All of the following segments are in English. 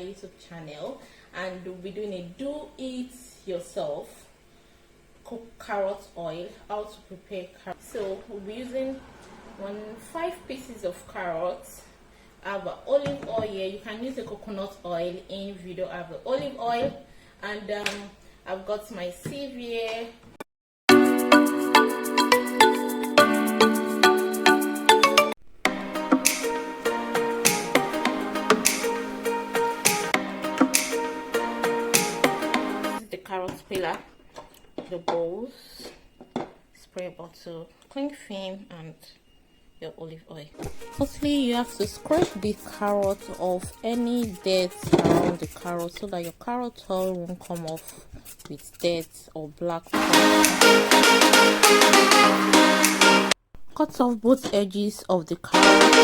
YouTube channel, and we'll be doing a do it yourself carrot oil. How to prepare carrot. So we'll be using 5 pieces of carrots. I have olive oil here. You can use the coconut oil in video. I have the olive oil, and I've got my sieve here. This is the carrot peeler, the bowls, spray bottle, cling film, and your olive oil. Firstly, you have to scrape the carrot off any dirt around the carrot so that your carrot oil won't come off with dirt or black. Cut off both edges of the carrot.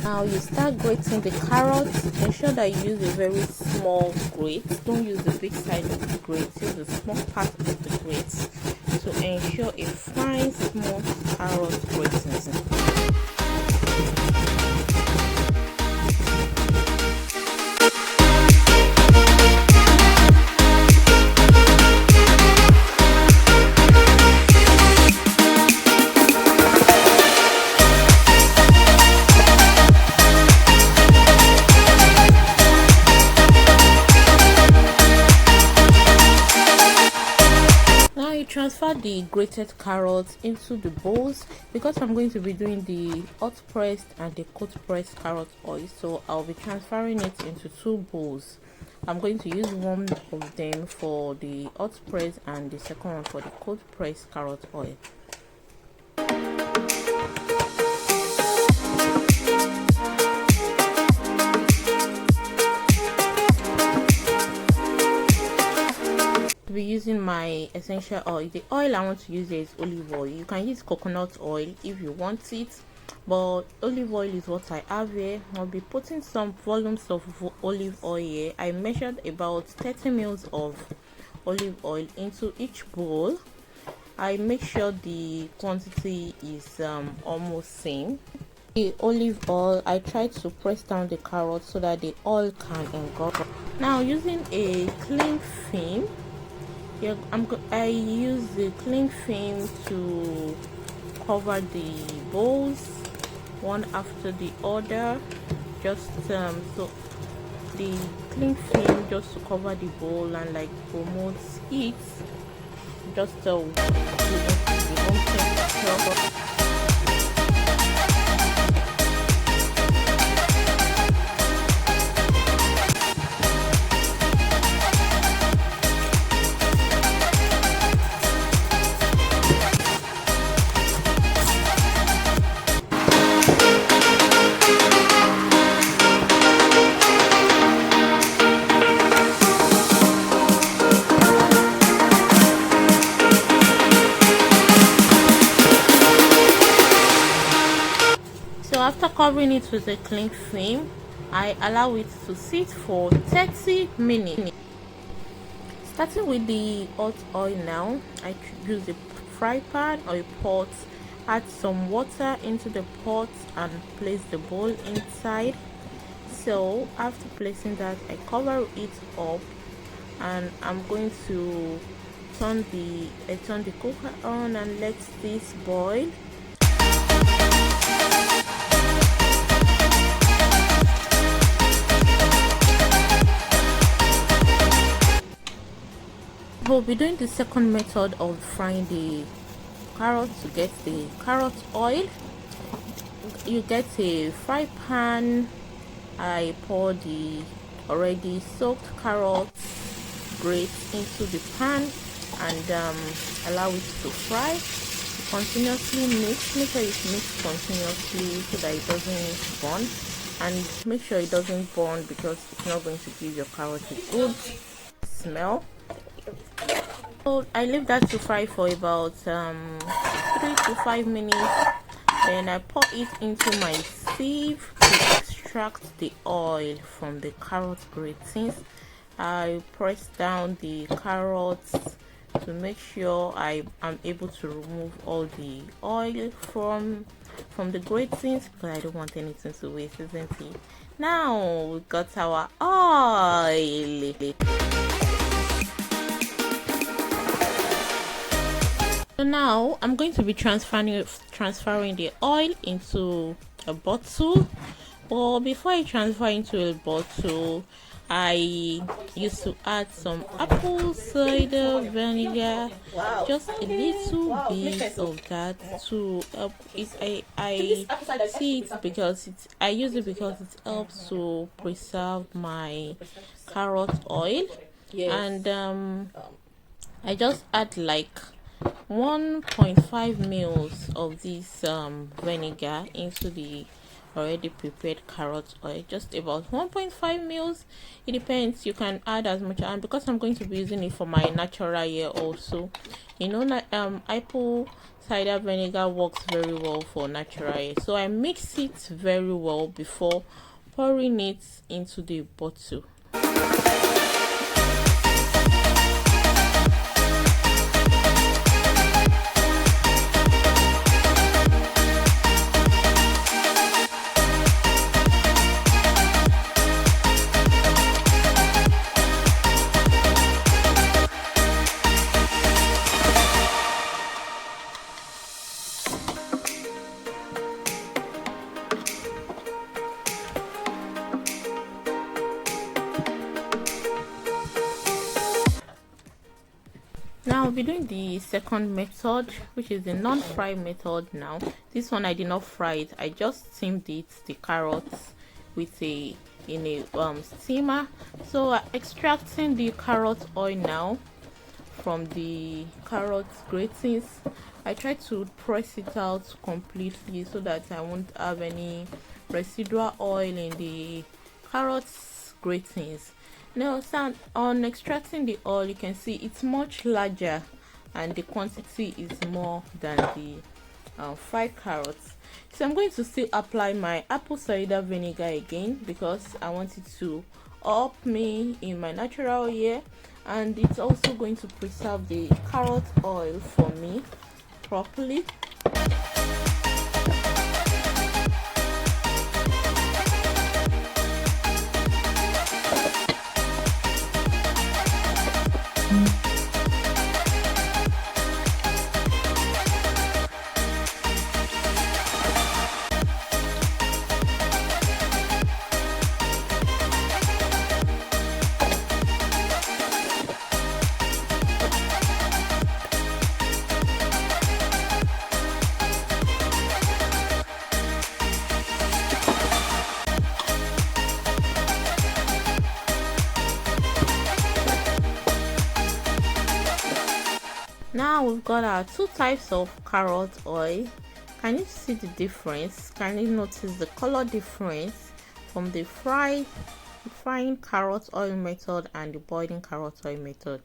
Now you start grating the carrots. Ensure that you use a very small grate. Don't use the big side of the grate. Use the small part of the grate to ensure a fine, smooth carrot grating. Transfer the grated carrots into the bowls. Because I'm going to be doing the hot pressed and the cold pressed carrot oil, so I'll be transferring it into 2 bowls. I'm going to use one of them for the hot press and the second one for the cold pressed carrot oil. Be using my essential oil. The oil I want to use is olive oil. You can use coconut oil if you want it, but olive oil is what I have here. I'll be putting some volumes of olive oil here. I measured about 30 ml of olive oil into each bowl. I make sure the quantity is almost same. The olive oil, I try to press down the carrot so that the oil can engulf. Now using a cling film, I use the cling film to cover the bowls one after the other, just so the cling film just to cover the bowl and like promotes it, just so after covering it with a cling film, I allow it to sit for 30 minutes. Starting with the hot oil now, I use a fry pan or a pot, add some water into the pot and place the bowl inside. So after placing that, I cover it up and I'm going to turn the cooker on and let this boil. We'll be doing the second method of frying the carrot to get the carrot oil. You get a fry pan. I pour the already soaked carrot grate into the pan and allow it to fry. Continuously mix. Make sure it mixes continuously so that it doesn't burn, and make sure it doesn't burn because it's not going to give your carrot a good smell. So I leave that to fry for about 3 to 5 minutes. Then I pour it into my sieve to extract the oil from the carrot gratings. I press down the carrots to make sure I am able to remove all the oil from the gratings, because I don't want anything to waste, isn't it? Now we got our oil. So now I'm going to be transferring the oil into a bottle. But before I transfer into a bottle, I used to add some apple cider vinegar, just a little bit of that to help it. I see it because I use it because it helps to preserve my carrot oil. And I just add like 1.5 mils of this vinegar into the already prepared carrot oil, just about 1.5 mils. It depends, you can add as much, and because I'm going to be using it for my natural hair also, you know, apple cider vinegar works very well for natural hair, so I mix it very well before pouring it into the bottle. Now I'll be doing the second method, which is the non-fry method. Now this one I did not fry it, I just steamed it, the carrots, with a steamer. So extracting the carrot oil now from the carrot gratings, I try to press it out completely so that I won't have any residual oil in the carrots gratings. Now, on extracting the oil, you can see it's much larger and the quantity is more than the fried carrots. So I'm going to still apply my apple cider vinegar again because I want it to help me in my natural hair, and it's also going to preserve the carrot oil for me properly. Now we've got our two types of carrot oil. Can you see the difference? Can you notice the color difference from the frying carrot oil method and the boiling carrot oil method?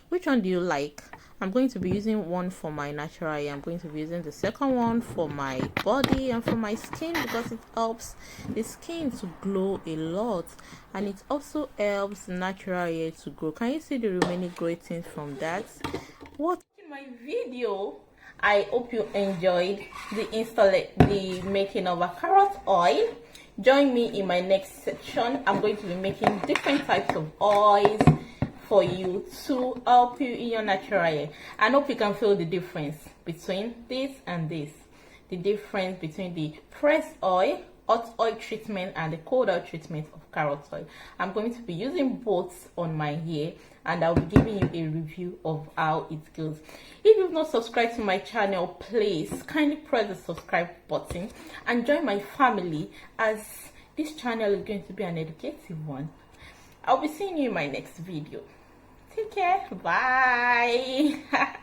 Which one do you like? I'm going to be using one for my natural hair. I'm going to be using the second one for my body and for my skin because it helps the skin to glow a lot, and it also helps natural hair to grow. Can you see the remaining gratings from that? What my video, I hope you enjoyed the making of a carrot oil. Join me in my next section. I'm going to be making different types of oils for you to help you in your natural hair. I hope you can feel the difference between this and this, the difference between the pressed oil, hot oil treatment, and the cold oil treatment of carrot oil. I'm going to be using both on my hair, and I'll be giving you a review of how it goes. If you've not subscribed to my channel, please kindly press the subscribe button and join my family, as this channel is going to be an educative one. I'll be seeing you in my next video. Take care. Bye.